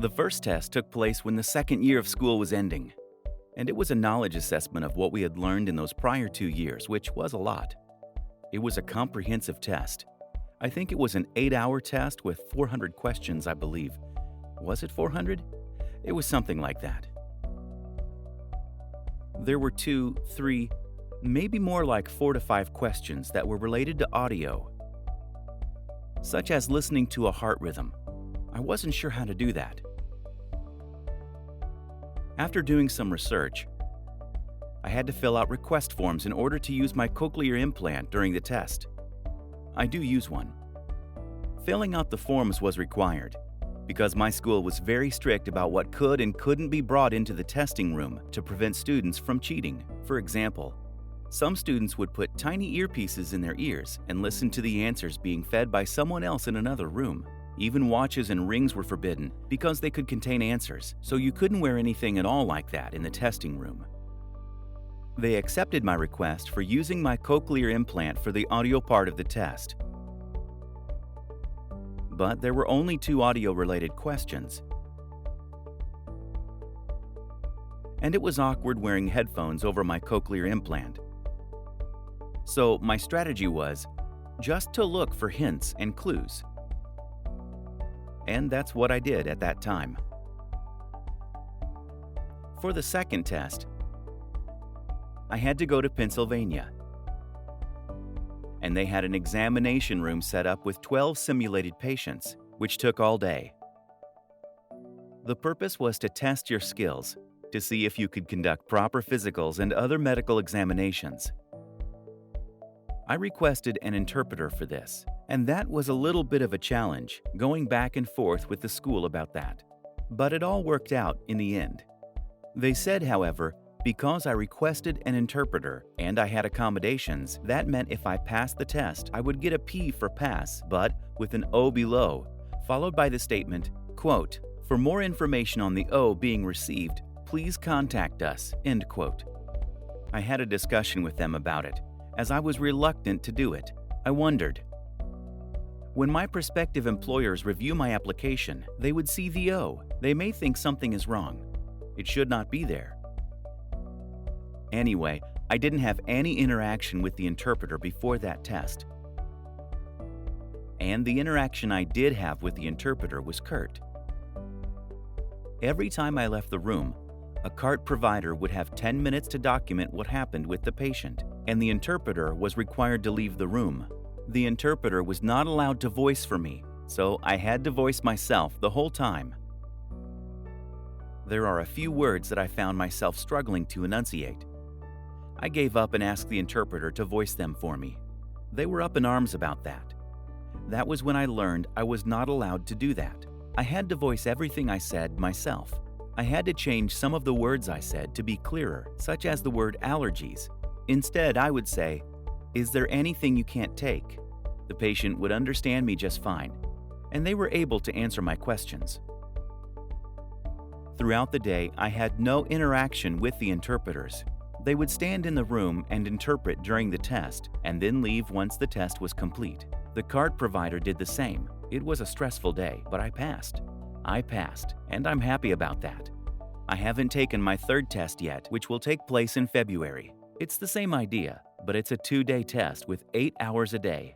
The first test took place when the second year of school was ending, and it was a knowledge assessment of what we had learned in those prior 2 years, which was a lot. It was a comprehensive test. I think it was an 8-hour test with 400 questions, I believe. Was it 400? It was something like that. There were 2, 3, maybe more like 4 to 5 questions that were related to audio, such as listening to a heart rhythm. I wasn't sure how to do that. After doing some research, I had to fill out request forms in order to use my cochlear implant during the test. I do use one. Filling out the forms was required because my school was very strict about what could and couldn't be brought into the testing room to prevent students from cheating. For example, some students would put tiny earpieces in their ears and listen to the answers being fed by someone else in another room. Even watches and rings were forbidden because they could contain answers, so you couldn't wear anything at all like that in the testing room. They accepted my request for using my cochlear implant for the audio part of the test. But there were only 2 audio-related questions. And it was awkward wearing headphones over my cochlear implant. So my strategy was just to look for hints and clues. And that's what I did at that time. For the second test, I had to go to Pennsylvania. And they had an examination room set up with 12 simulated patients, which took all day. The purpose was to test your skills, to see if you could conduct proper physicals and other medical examinations. I requested an interpreter for this, and that was a little bit of a challenge, going back and forth with the school about that. But it all worked out in the end. They said, however, because I requested an interpreter and I had accommodations, that meant if I passed the test, I would get a P for pass, but with an O below, followed by the statement, quote, "For more information on the O being received, please contact us," end quote. I had a discussion with them about it, as I was reluctant to do it. I wondered, when my prospective employers review my application, they would see the O. They may think something is wrong. It should not be there. Anyway, I didn't have any interaction with the interpreter before that test. And the interaction I did have with the interpreter was curt. Every time I left the room, a cart provider would have 10 minutes to document what happened with the patient, and the interpreter was required to leave the room. The interpreter was not allowed to voice for me, so I had to voice myself the whole time. There are a few words that I found myself struggling to enunciate. I gave up and asked the interpreter to voice them for me. They were up in arms about that. That was when I learned I was not allowed to do that. I had to voice everything I said myself. I had to change some of the words I said to be clearer, such as the word allergies. Instead, I would say, "Is there anything you can't take?" The patient would understand me just fine, and they were able to answer my questions. Throughout the day, I had no interaction with the interpreters. They would stand in the room and interpret during the test, and then leave once the test was complete. The cart provider did the same. It was a stressful day, but I passed. And I'm happy about that. I haven't taken my third test yet, which will take place in February. It's the same idea, but it's a 2-day test with 8 hours a day.